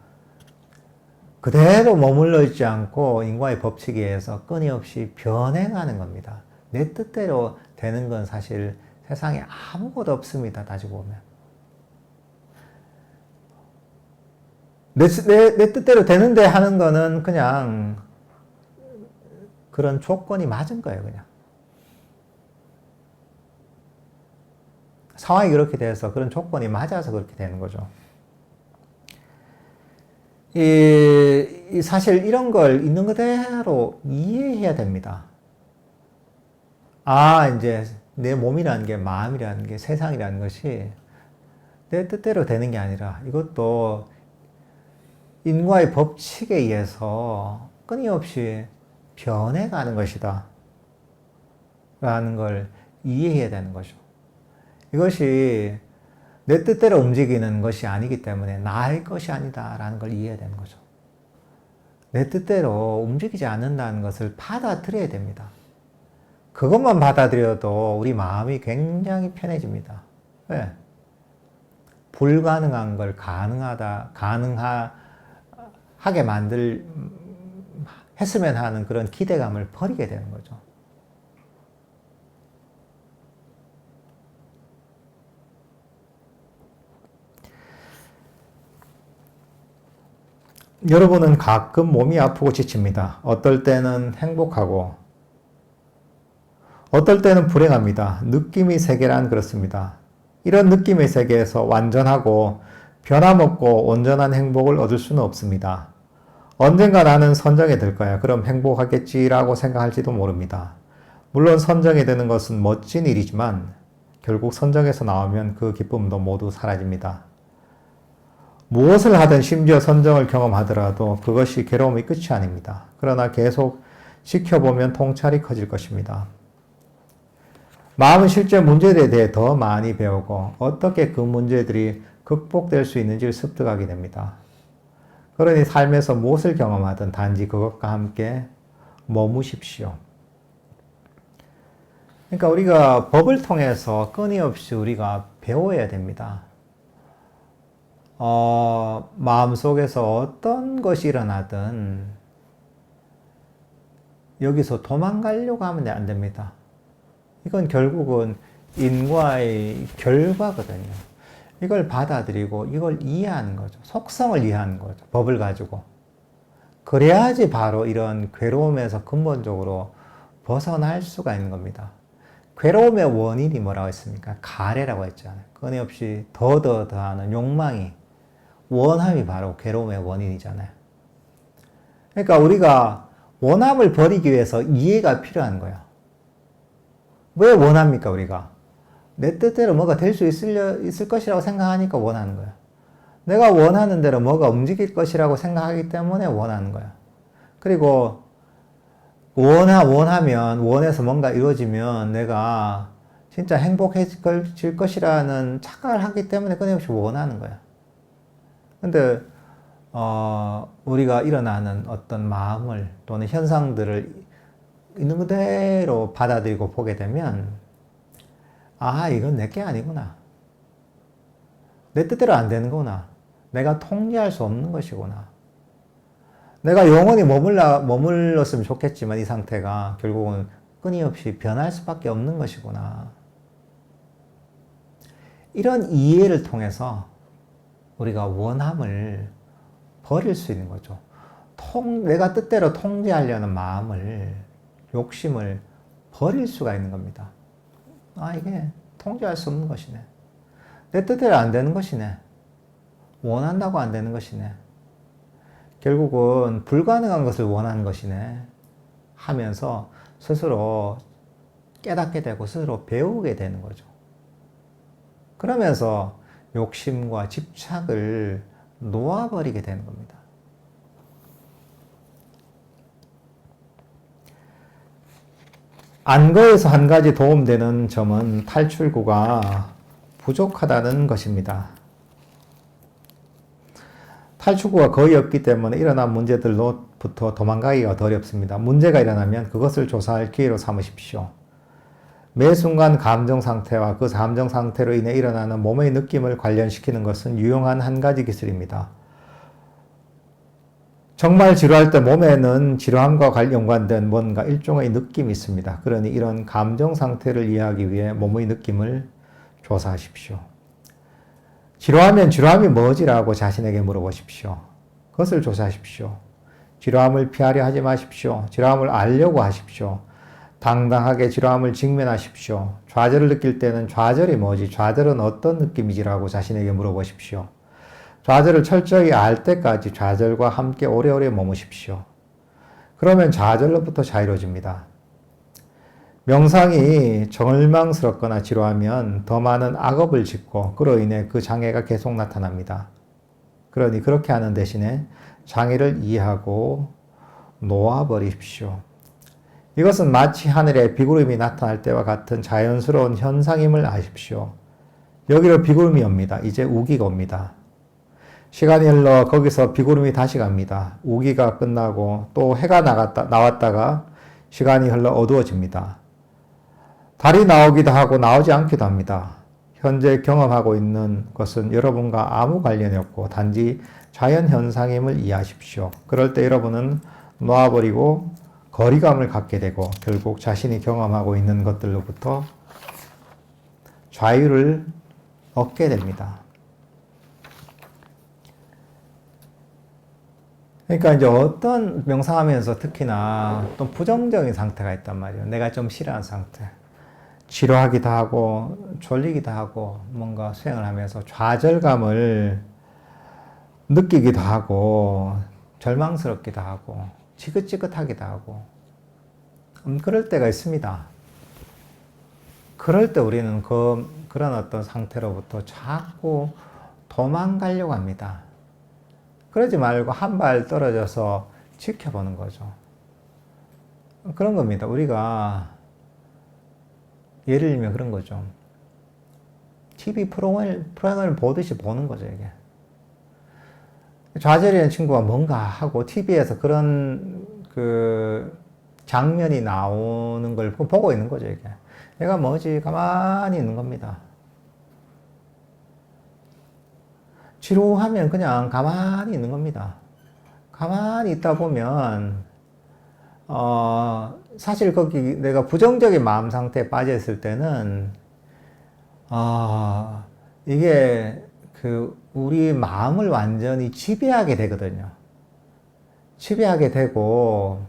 그대로 머물러 있지 않고 인과의 법칙에 의해서 끊임없이 변해가는 겁니다. 내 뜻대로 되는 건 사실 세상에 아무것도 없습니다. 따지고 보면. 내 뜻대로 되는데 하는 거는 그냥 그런 조건이 맞은 거예요. 그냥. 상황이 그렇게 돼서 그런 조건이 맞아서 그렇게 되는 거죠. 사실 이런 걸 있는 그대로 이해해야 됩니다. 이제 내 몸이라는 게, 마음이라는 게, 세상이라는 것이 내 뜻대로 되는 게 아니라 이것도 인과의 법칙에 의해서 끊임없이 변해가는 것이다. 라는 걸 이해해야 되는 거죠. 이것이 내 뜻대로 움직이는 것이 아니기 때문에 나의 것이 아니다라는 걸 이해해야 되는 거죠. 내 뜻대로 움직이지 않는다는 것을 받아들여야 됩니다. 그것만 받아들여도 우리 마음이 굉장히 편해집니다. 왜? 불가능한 걸 가능하게 했으면 하는 그런 기대감을 버리게 되는 거죠. 여러분은 가끔 몸이 아프고 지칩니다. 어떨 때는 행복하고, 어떨 때는 불행합니다. 느낌의 세계란 그렇습니다. 이런 느낌의 세계에서 완전하고 변함없고 온전한 행복을 얻을 수는 없습니다. 언젠가 나는 선정에 들 거야. 그럼 행복하겠지라고 생각할지도 모릅니다. 물론 선정에 드는 것은 멋진 일이지만 결국 선정에서 나오면 그 기쁨도 모두 사라집니다. 무엇을 하든 심지어 선정을 경험하더라도 그것이 괴로움의 끝이 아닙니다. 그러나 계속 지켜보면 통찰이 커질 것입니다. 마음은 실제 문제들에 대해 더 많이 배우고 어떻게 그 문제들이 극복될 수 있는지를 습득하게 됩니다. 그러니 삶에서 무엇을 경험하든 단지 그것과 함께 머무십시오. 그러니까 우리가 법을 통해서 끊임없이 우리가 배워야 됩니다. 마음속에서 어떤 것이 일어나든 여기서 도망가려고 하면 안 됩니다. 이건 결국은 인과의 결과거든요. 이걸 받아들이고 이걸 이해하는 거죠. 속성을 이해하는 거죠. 법을 가지고. 그래야지 바로 이런 괴로움에서 근본적으로 벗어날 수가 있는 겁니다. 괴로움의 원인이 뭐라고 했습니까? 가래라고 했잖아요. 끊임없이 더하는 욕망이, 원함이 바로 괴로움의 원인이잖아요. 그러니까 우리가 원함을 버리기 위해서 이해가 필요한 거예요. 왜 원합니까, 우리가? 내 뜻대로 뭐가 될 수 있을 것이라고 생각하니까 원하는 거야. 내가 원하는 대로 뭐가 움직일 것이라고 생각하기 때문에 원하는 거야. 그리고 원하면, 원해서 뭔가 이루어지면 내가 진짜 행복해질 것이라는 착각을 하기 때문에 끊임없이 원하는 거야. 근데, 우리가 일어나는 어떤 마음을 또는 현상들을 있는 그대로 받아들이고 보게 되면, 이건 내게 아니구나. 내 뜻대로 안 되는 거구나. 내가 통제할 수 없는 것이구나. 내가 영원히 머물렀으면 좋겠지만 이 상태가 결국은 끊임없이 변할 수밖에 없는 것이구나. 이런 이해를 통해서 우리가 원함을 버릴 수 있는 거죠. 내가 뜻대로 통제하려는 마음을, 욕심을 버릴 수가 있는 겁니다. 이게 통제할 수 없는 것이네. 내 뜻대로 안 되는 것이네. 원한다고 안 되는 것이네. 결국은 불가능한 것을 원하는 것이네. 하면서 스스로 깨닫게 되고 스스로 배우게 되는 거죠. 그러면서 욕심과 집착을 놓아버리게 되는 겁니다. 안거에서 한 가지 도움되는 점은 탈출구가 부족하다는 것입니다. 탈출구가 거의 없기 때문에 일어난 문제들로부터 도망가기가 더 어렵습니다. 문제가 일어나면 그것을 조사할 기회로 삼으십시오. 매 순간 감정 상태와 그 감정 상태로 인해 일어나는 몸의 느낌을 관련시키는 것은 유용한 한 가지 기술입니다. 정말 지루할 때 몸에는 지루함과 연관된 뭔가 일종의 느낌이 있습니다. 그러니 이런 감정 상태를 이해하기 위해 몸의 느낌을 조사하십시오. 지루하면 지루함이 뭐지라고 자신에게 물어보십시오. 그것을 조사하십시오. 지루함을 피하려 하지 마십시오. 지루함을 알려고 하십시오. 당당하게 지루함을 직면하십시오. 좌절을 느낄 때는 좌절이 뭐지? 좌절은 어떤 느낌이지라고 자신에게 물어보십시오. 좌절을 철저히 알 때까지 좌절과 함께 오래오래 머무십시오. 그러면 좌절로부터 자유로워집니다. 명상이 절망스럽거나 지루하면 더 많은 악업을 짓고 그로 인해 그 장애가 계속 나타납니다. 그러니 그렇게 하는 대신에 장애를 이해하고 놓아버리십시오. 이것은 마치 하늘에 비구름이 나타날 때와 같은 자연스러운 현상임을 아십시오. 여기로 비구름이 옵니다. 이제 우기가 옵니다. 시간이 흘러 거기서 비구름이 다시 갑니다. 우기가 끝나고 또 해가 나왔다가 시간이 흘러 어두워집니다. 달이 나오기도 하고 나오지 않기도 합니다. 현재 경험하고 있는 것은 여러분과 아무 관련이 없고 단지 자연현상임을 이해하십시오. 그럴 때 여러분은 놓아버리고 거리감을 갖게 되고 결국 자신이 경험하고 있는 것들로부터 자유를 얻게 됩니다. 그러니까 이제 어떤 명상하면서 특히나 또 부정적인 상태가 있단 말이에요. 내가 좀 싫어하는 상태. 지루하기도 하고 졸리기도 하고 뭔가 수행을 하면서 좌절감을 느끼기도 하고 절망스럽기도 하고 지긋지긋하기도 하고 그럴 때가 있습니다. 그럴 때 우리는 그런 어떤 상태로부터 자꾸 도망가려고 합니다. 그러지 말고 한 발 떨어져서 지켜보는 거죠. 그런 겁니다. 우리가 예를 들면 그런 거죠. TV 프로그램을 보듯이 보는 거죠, 이게. 좌절이라는 친구가 뭔가 하고 TV에서 그런 장면이 나오는 걸 보고 있는 거죠, 이게. 얘가 뭐지? 가만히 있는 겁니다. 지루하면 그냥 가만히 있는 겁니다. 가만히 있다 보면, 사실 거기 내가 부정적인 마음 상태에 빠져 있을 때는, 이게 우리 마음을 완전히 지배하게 되거든요. 지배하게 되고,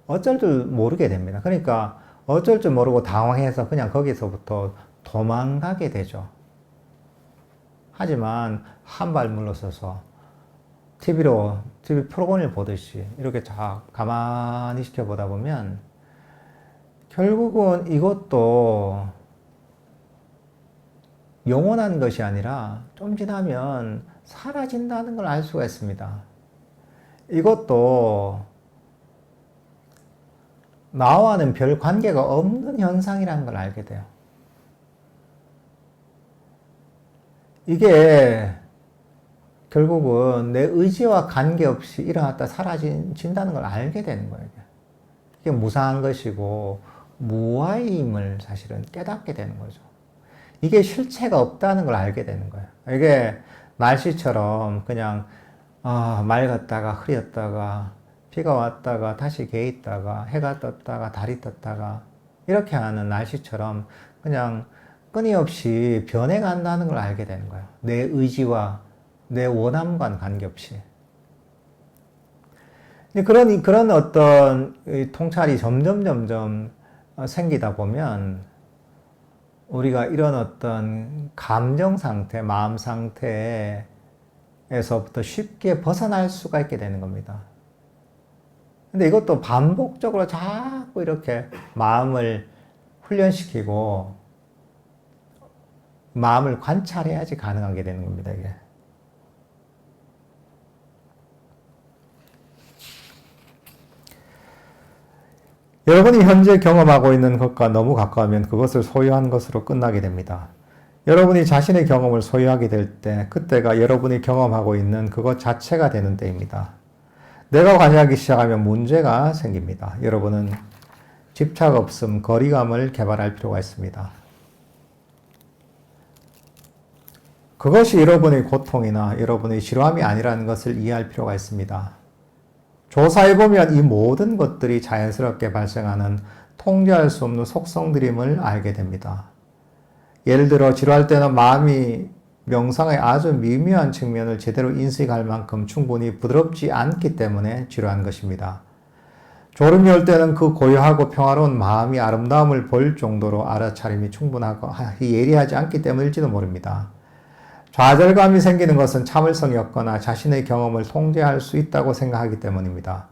어쩔 줄 모르게 됩니다. 그러니까, 어쩔 줄 모르고 당황해서 그냥 거기서부터 도망가게 되죠. 하지만, 한 발 물러서서, TV 프로그램을 보듯이, 이렇게 가만히 지켜보다 보면, 결국은 이것도 영원한 것이 아니라 좀 지나면 사라진다는 걸 알 수가 있습니다. 이것도 나와는 별 관계가 없는 현상이라는 걸 알게 돼요. 이게 결국은 내 의지와 관계없이 일어났다 사라진다는 걸 알게 되는 거예요. 이게 무상한 것이고 무아임을 사실은 깨닫게 되는 거죠. 이게 실체가 없다는 걸 알게 되는 거예요. 이게 날씨처럼 그냥 맑았다가 흐렸다가 비가 왔다가 다시 개있다가 해가 떴다가 달이 떴다가 이렇게 하는 날씨처럼 그냥 끊임없이 변해간다는 걸 알게 되는 거예요. 내 의지와 내 원함과는 관계없이. 그런 어떤 통찰이 점점 생기다 보면 우리가 이런 어떤 감정 상태, 마음 상태에서부터 쉽게 벗어날 수가 있게 되는 겁니다. 근데 이것도 반복적으로 자꾸 이렇게 마음을 훈련시키고 마음을 관찰해야지 가능하게 되는 겁니다, 이게. 여러분이 현재 경험하고 있는 것과 너무 가까우면 그것을 소유한 것으로 끝나게 됩니다. 여러분이 자신의 경험을 소유하게 될 때, 그때가 여러분이 경험하고 있는 그것 자체가 되는 때입니다. 내가 관여하기 시작하면 문제가 생깁니다. 여러분은 집착 없음, 거리감을 개발할 필요가 있습니다. 그것이 여러분의 고통이나 여러분의 지루함이 아니라는 것을 이해할 필요가 있습니다. 조사해보면 이 모든 것들이 자연스럽게 발생하는 통제할 수 없는 속성들임을 알게 됩니다. 예를 들어 지루할 때는 마음이 명상의 아주 미묘한 측면을 제대로 인식할 만큼 충분히 부드럽지 않기 때문에 지루한 것입니다. 졸음이 올 때는 그 고요하고 평화로운 마음이 아름다움을 볼 정도로 알아차림이 충분하고 예리하지 않기 때문일지도 모릅니다. 좌절감이 생기는 것은 참을성이 없거나 자신의 경험을 통제할 수 있다고 생각하기 때문입니다.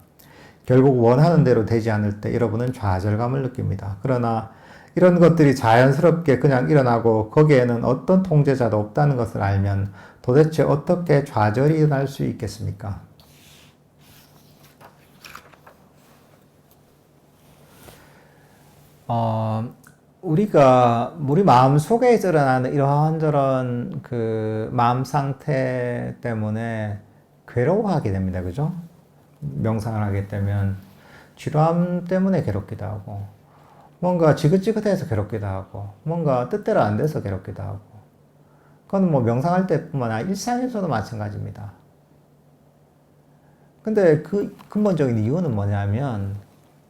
결국 원하는 대로 되지 않을 때 여러분은 좌절감을 느낍니다. 그러나 이런 것들이 자연스럽게 그냥 일어나고 거기에는 어떤 통제자도 없다는 것을 알면 도대체 어떻게 좌절이 일어날 수 있겠습니까? 우리 마음 속에 일어나는 이런저런 그 마음 상태 때문에 괴로워하게 됩니다. 그죠? 명상을 하게 되면 지루함 때문에 괴롭기도 하고, 뭔가 지긋지긋해서 괴롭기도 하고, 뭔가 뜻대로 안 돼서 괴롭기도 하고, 그건 뭐 명상할 때뿐만 아니라 일상에서도 마찬가지입니다. 근데 그 근본적인 이유는 뭐냐면,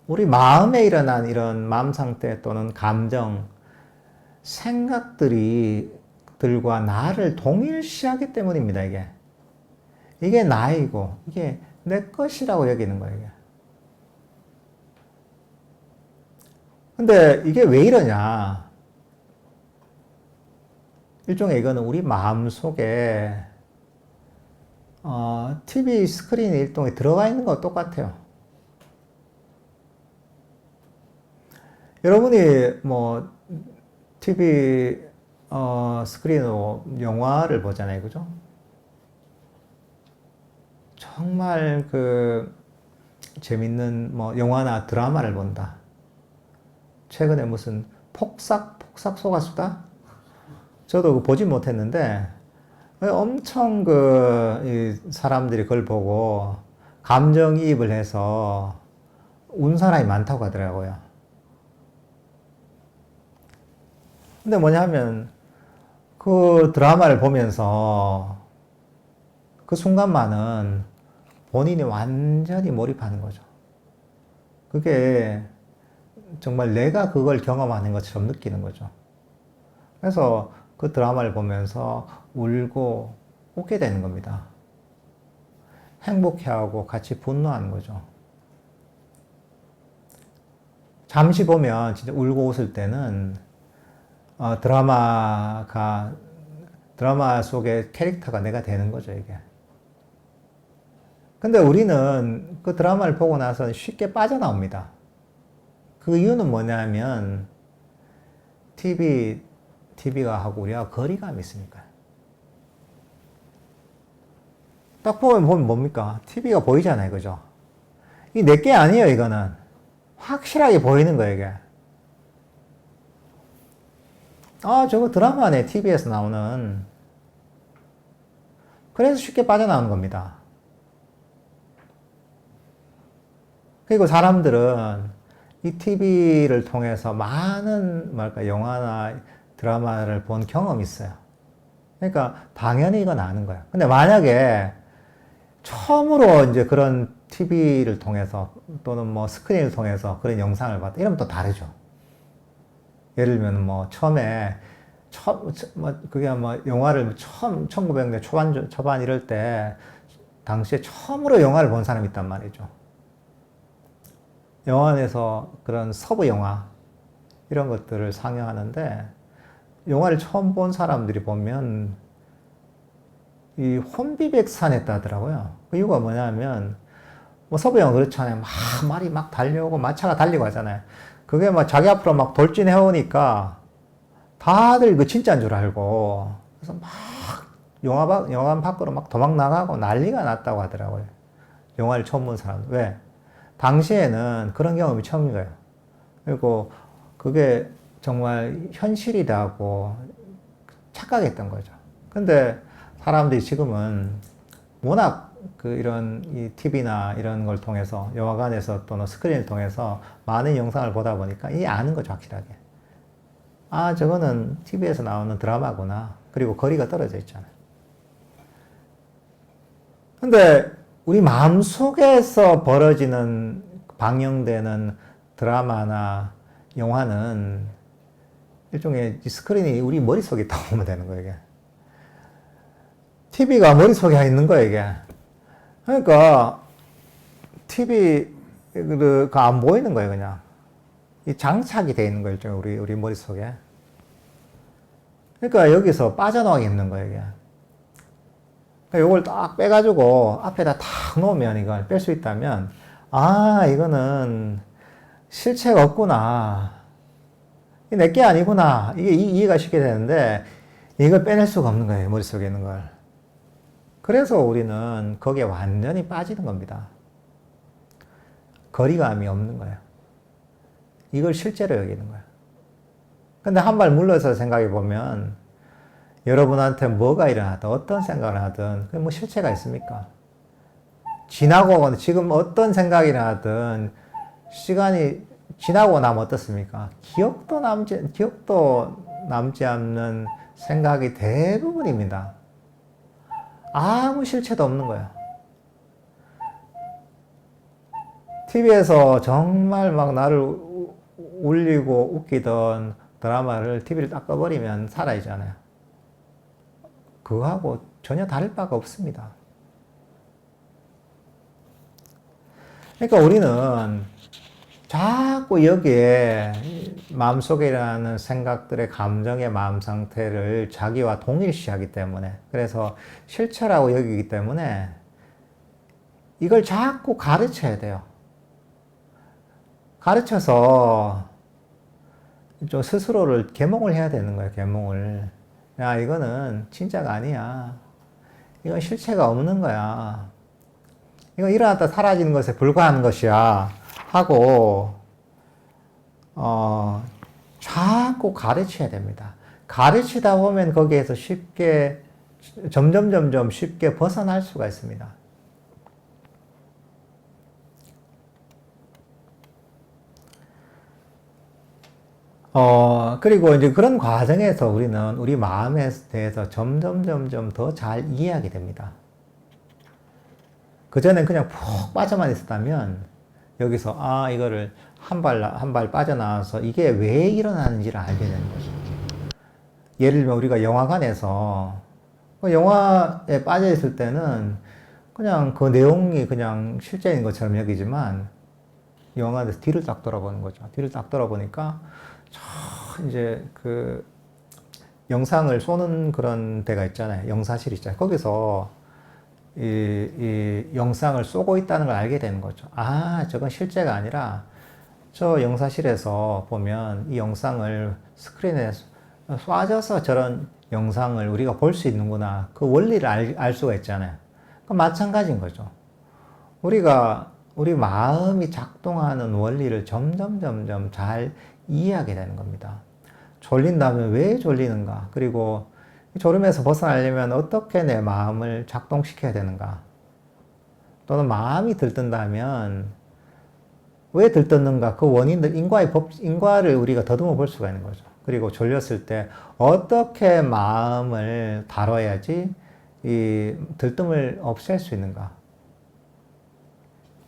우리 마음에 일어난 이런 마음 상태 또는 감정, 생각들이 들과 나를 동일시하기 때문입니다, 이게. 이게 나이고, 이게 내 것이라고 여기는 거예요, 이게. 근데 이게 왜 이러냐? 일종의 이거는 우리 마음 속에, TV 스크린 일동에 들어가 있는 거 똑같아요. 여러분이 뭐 TV 스크린으로 영화를 보잖아요, 그죠? 정말 그 재밌는 뭐 영화나 드라마를 본다. 최근에 무슨 폭삭 속았수다? 저도 그거 보진 못했는데 엄청 이 사람들이 그걸 보고 감정이입을 해서 운 사람이 많다고 하더라고요. 근데 뭐냐면 그 드라마를 보면서 그 순간만은 본인이 완전히 몰입하는 거죠. 그게 정말 내가 그걸 경험하는 것처럼 느끼는 거죠. 그래서 그 드라마를 보면서 울고 웃게 되는 겁니다. 행복해하고 같이 분노하는 거죠. 잠시 보면 진짜 울고 웃을 때는 드라마 속의 캐릭터가 내가 되는 거죠, 이게. 근데 우리는 그 드라마를 보고 나서 쉽게 빠져나옵니다. 그 이유는 뭐냐면, TV가 하고 우리가 거리감이 있으니까요. 딱 보면 뭡니까? TV가 보이잖아요, 그죠? 이 내게 아니에요, 이거는. 확실하게 보이는 거예요, 이게. 저거 드라마네, TV에서 나오는. 그래서 쉽게 빠져나오는 겁니다. 그리고 사람들은 이 TV를 통해서 많은, 영화나 드라마를 본 경험이 있어요. 그러니까 당연히 이건 아는 거예요. 근데 만약에 처음으로 이제 그런 TV를 통해서 또는 뭐 스크린을 통해서 그런 영상을 봤다. 이러면 또 다르죠. 예를 들면 뭐 처음에 그게 아마 영화를 처음 1900년대 초반 이럴 때 당시에 처음으로 영화를 본 사람이 있단 말이죠. 영화관에서 그런 서부 영화 이런 것들을 상영하는데 영화를 처음 본 사람들이 보면 이 혼비백산했다 하더라고요. 그 이유가 뭐냐면 뭐 서부 영화 그렇잖아요. 막 말이 막 달려오고 마차가 달리고 하잖아요. 그게 막 자기 앞으로 막 돌진해 오니까 다들 그 진짜인 줄 알고 그래서 막 영화관 밖으로 막 도망 나가고 난리가 났다고 하더라고요. 영화를 처음 본 사람. 왜? 당시에는 그런 경험이 처음인 거예요. 그리고 그게 정말 현실이라고 착각했던 거죠. 근데 사람들이 지금은 워낙 이런 이 TV나 이런 걸 통해서 영화관에서 또는 스크린을 통해서 많은 영상을 보다 보니까 이 아는 거죠, 확실하게. 아, 저거는 TV에서 나오는 드라마구나. 그리고 거리가 떨어져 있잖아요. 근데 우리 마음속에서 벌어지는 방영되는 드라마나 영화는 일종의 스크린이 우리 머릿속에 있다고 보면 되는 거예요, 이게. TV가 머릿속에 있는 거예요, 이게. 그러니까 TV가 안 보이는 거예요, 그냥. 이 장착이 되어 있는 거예요, 일종의 우리 머릿속에. 그러니까 여기서 빠져나가기 힘든 거예요, 이게. 그러니까 이걸 딱 빼가지고 앞에다 탁 놓으면 이걸 뺄 수 있다면, 아, 이거는 실체가 없구나. 이게 내게 아니구나. 이게 이해가 쉽게 되는데, 이걸 빼낼 수가 없는 거예요, 머릿속에 있는 걸. 그래서 우리는 거기에 완전히 빠지는 겁니다. 거리감이 없는 거예요. 이걸 실제로 여기는 거예요. 근데 한 발 물러서 생각해 보면 여러분한테 뭐가 일어나든 어떤 생각을 하든 그게 뭐 실체가 있습니까? 지나고 지금 어떤 생각이 일어나든 시간이 지나고 나면 어떻습니까? 기억도 남지 않는 생각이 대부분입니다. 아무 실체도 없는 거예요. TV에서 정말 막 나를 울리고 웃기던 드라마를 TV를 딱 꺼버리면 사라지잖아요. 그거하고 전혀 다를 바가 없습니다. 그러니까 우리는 자꾸 여기에 마음속에 일어나는 생각들의 감정의 마음 상태를 자기와 동일시하기 때문에, 그래서 실체라고 여기기 때문에 이걸 자꾸 가르쳐야 돼요. 가르쳐서 좀 스스로를 계몽을 해야 되는 거예요, 계몽을. 야, 이거는 진짜가 아니야. 이건 실체가 없는 거야. 이건 일어났다 사라지는 것에 불과한 것이야. 하고, 자꾸 가르쳐야 됩니다. 가르치다 보면 거기에서 쉽게, 점점 쉽게 벗어날 수가 있습니다. 그리고 이제 그런 과정에서 우리는 우리 마음에 대해서 점점 더 잘 이해하게 됩니다. 그전엔 그냥 푹 빠져만 있었다면, 여기서, 아, 이거를 한 발 빠져나와서 이게 왜 일어나는지를 알게 되는 거죠. 예를 들면 우리가 영화관에서, 영화에 빠져 있을 때는 그냥 그 내용이 그냥 실제인 것처럼 여기지만, 영화관에서 뒤를 딱 돌아보는 거죠. 뒤를 딱 돌아보니까, 이제 영상을 쏘는 그런 데가 있잖아요. 영사실 있잖아요. 거기서 이 영상을 쏘고 있다는 걸 알게 되는 거죠. 아, 저건 실제가 아니라 저 영사실에서 보면 이 영상을 스크린에 쏴져서 저런 영상을 우리가 볼 수 있는구나. 그 원리를 알 수가 있잖아요. 그 마찬가지인 거죠. 우리 마음이 작동하는 원리를 점점 잘 이해하게 되는 겁니다. 졸린다면 왜 졸리는가? 그리고 졸음에서 벗어나려면 어떻게 내 마음을 작동시켜야 되는가? 또는 마음이 들뜬다면 왜 들떴는가? 그 원인들, 인과를 우리가 더듬어 볼 수가 있는 거죠. 그리고 졸렸을 때 어떻게 마음을 다뤄야지 이 들뜸을 없앨 수 있는가?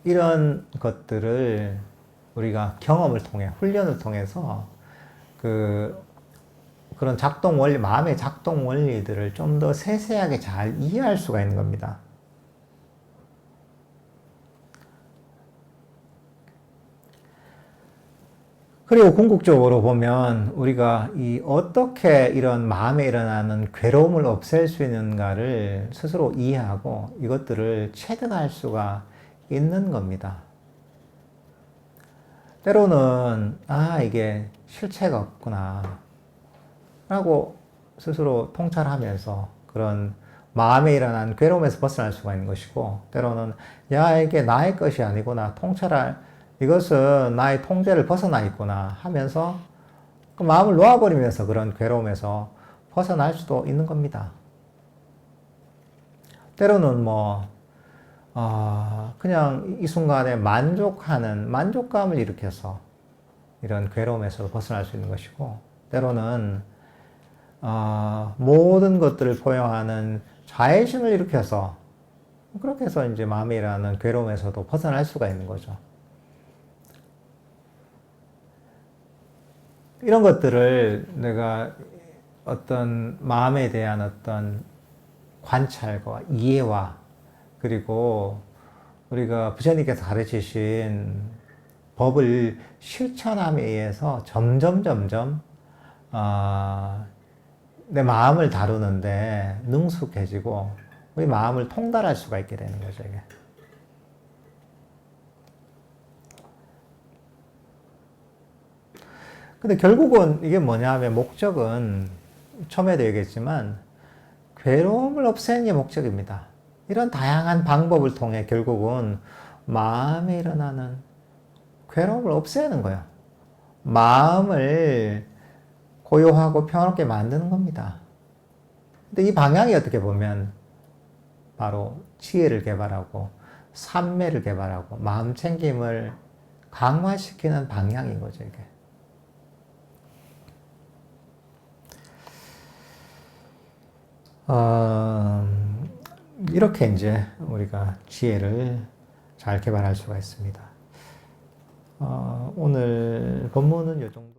이런 것들을 우리가 경험을 통해, 훈련을 통해서 그런 작동 원리, 마음의 작동 원리들을 좀 더 세세하게 잘 이해할 수가 있는 겁니다. 그리고 궁극적으로 보면 우리가 어떻게 이런 마음에 일어나는 괴로움을 없앨 수 있는가를 스스로 이해하고 이것들을 체득할 수가 있는 겁니다. 때로는, 아, 이게 실체가 없구나. 라고 스스로 통찰하면서 그런 마음에 일어난 괴로움에서 벗어날 수가 있는 것이고, 때로는, 야, 이게 나의 것이 아니구나. 이것은 나의 통제를 벗어나 있구나 하면서 그 마음을 놓아버리면서 그런 괴로움에서 벗어날 수도 있는 겁니다. 때로는 그냥 이 순간에 만족하는 만족감을 일으켜서 이런 괴로움에서 벗어날 수 있는 것이고, 때로는 모든 것들을 포용하는 자애심을 일으켜서 그렇게 해서 이제 마음에 일어나는 괴로움에서도 벗어날 수가 있는 거죠. 이런 것들을 내가 어떤 마음에 대한 어떤 관찰과 이해와, 그리고 우리가 부처님께서 가르치신 법을 실천함에 의해서 점점 내 마음을 다루는데 능숙해지고 우리 마음을 통달할 수가 있게 되는 거죠, 이게. 근데 결국은 이게 뭐냐 하면 목적은 처음에도 얘기했지만 괴로움을 없애는 게 목적입니다. 이런 다양한 방법을 통해 결국은 마음에 일어나는 괴로움을 없애는 거예요. 마음을 고요하고 평화롭게 만드는 겁니다. 근데 이 방향이 어떻게 보면 바로 지혜를 개발하고 삼매를 개발하고 마음 챙김을 강화시키는 방향인 거죠, 이게. 이렇게 이제 우리가 지혜를 잘 개발할 수가 있습니다. 오늘 본문은 이 정도.